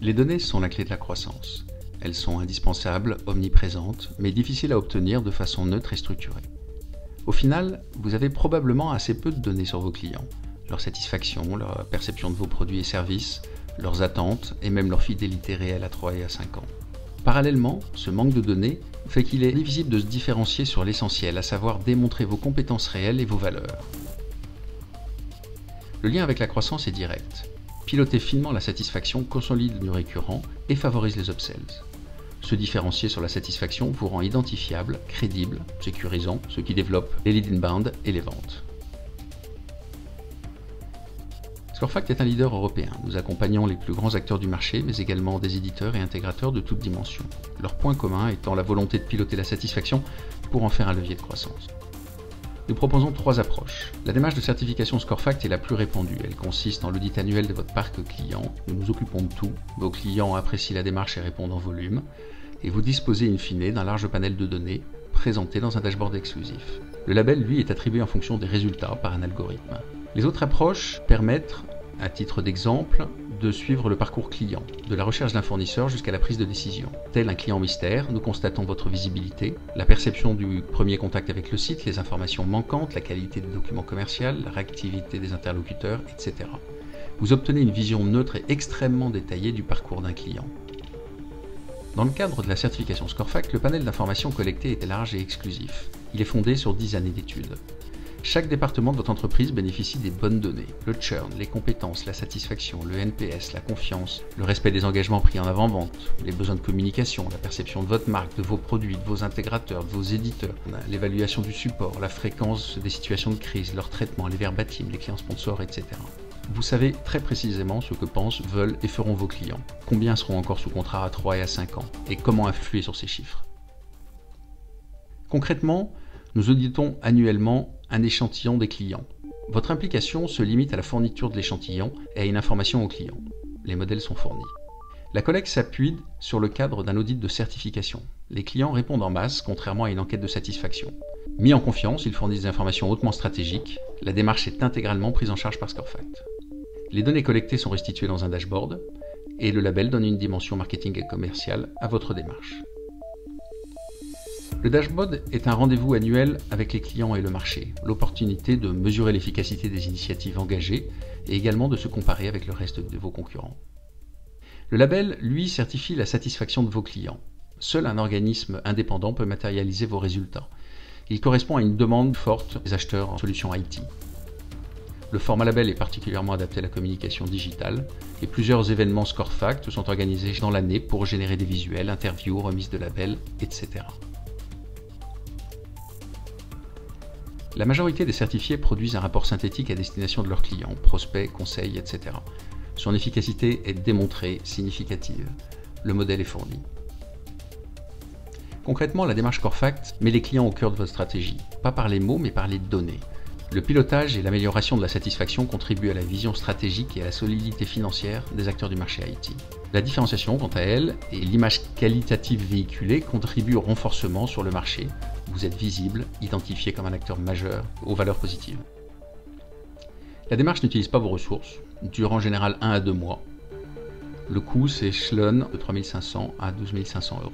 Les données sont la clé de la croissance. Elles sont indispensables, omniprésentes, mais difficiles à obtenir de façon neutre et structurée. Au final, vous avez probablement assez peu de données sur vos clients, leur satisfaction, leur perception de vos produits et services, leurs attentes et même leur fidélité réelle à 3 et à 5 ans. Parallèlement, ce manque de données fait qu'il est difficile de se différencier sur l'essentiel, à savoir démontrer vos compétences réelles et vos valeurs. Le lien avec la croissance est direct. Piloter finement la satisfaction consolide le récurrent et favorise les upsells. Se différencier sur la satisfaction vous rend identifiable, crédible, sécurisant, ce qui développe les leads inbound et les ventes. Scorefact est un leader européen. Nous accompagnons les plus grands acteurs du marché, mais également des éditeurs et intégrateurs de toutes dimensions. Leur point commun étant la volonté de piloter la satisfaction pour en faire un levier de croissance. Nous proposons 3 approches. La démarche de certification Scorefact est la plus répandue. Elle consiste en l'audit annuel de votre parc client. Nous nous occupons de tout. Vos clients apprécient la démarche et répondent en volume. Et vous disposez in fine d'un large panel de données présenté dans un dashboard exclusif. Le label, lui, est attribué en fonction des résultats par un algorithme. Les autres approches permettent, à titre d'exemple, de suivre le parcours client, de la recherche d'un fournisseur jusqu'à la prise de décision. Tel un client mystère, nous constatons votre visibilité, la perception du premier contact avec le site, les informations manquantes, la qualité des documents commerciaux, la réactivité des interlocuteurs, etc. Vous obtenez une vision neutre et extrêmement détaillée du parcours d'un client. Dans le cadre de la certification Scorefact, le panel d'informations collectées est large et exclusif. Il est fondé sur 10 années d'études. Chaque département de votre entreprise bénéficie des bonnes données. Le churn, les compétences, la satisfaction, le NPS, la confiance, le respect des engagements pris en avant-vente, les besoins de communication, la perception de votre marque, de vos produits, de vos intégrateurs, de vos éditeurs, l'évaluation du support, la fréquence des situations de crise, leur traitement, les verbatim, les clients sponsors, etc. Vous savez très précisément ce que pensent, veulent et feront vos clients, combien seront encore sous contrat à 3 et à 5 ans, et comment influer sur ces chiffres. Concrètement, nous auditons annuellement un échantillon des clients. Votre implication se limite à la fourniture de l'échantillon et à une information au client. Les modèles sont fournis. La collecte s'appuie sur le cadre d'un audit de certification. Les clients répondent en masse, contrairement à une enquête de satisfaction. Mis en confiance, ils fournissent des informations hautement stratégiques. La démarche est intégralement prise en charge par Scorefact. Les données collectées sont restituées dans un dashboard et le label donne une dimension marketing et commerciale à votre démarche. Le dashboard est un rendez-vous annuel avec les clients et le marché, l'opportunité de mesurer l'efficacité des initiatives engagées et également de se comparer avec le reste de vos concurrents. Le label, lui, certifie la satisfaction de vos clients. Seul un organisme indépendant peut matérialiser vos résultats. Il correspond à une demande forte des acheteurs en solutions IT. Le format label est particulièrement adapté à la communication digitale et plusieurs événements Scorefact sont organisés dans l'année pour générer des visuels, interviews, remises de labels, etc. La majorité des certifiés produisent un rapport synthétique à destination de leurs clients, prospects, conseils, etc. Son efficacité est démontrée, significative. Le modèle est fourni. Concrètement, la démarche Scorefact met les clients au cœur de votre stratégie, pas par les mots mais par les données. Le pilotage et l'amélioration de la satisfaction contribuent à la vision stratégique et à la solidité financière des acteurs du marché IT. La différenciation, quant à elle, et l'image qualitative véhiculée contribuent au renforcement sur le marché. Vous êtes visible, identifié comme un acteur majeur aux valeurs positives. La démarche n'utilise pas vos ressources, dure en général 1 à 2 mois. Le coût s'échelonne de 3 500 à 12 500 €.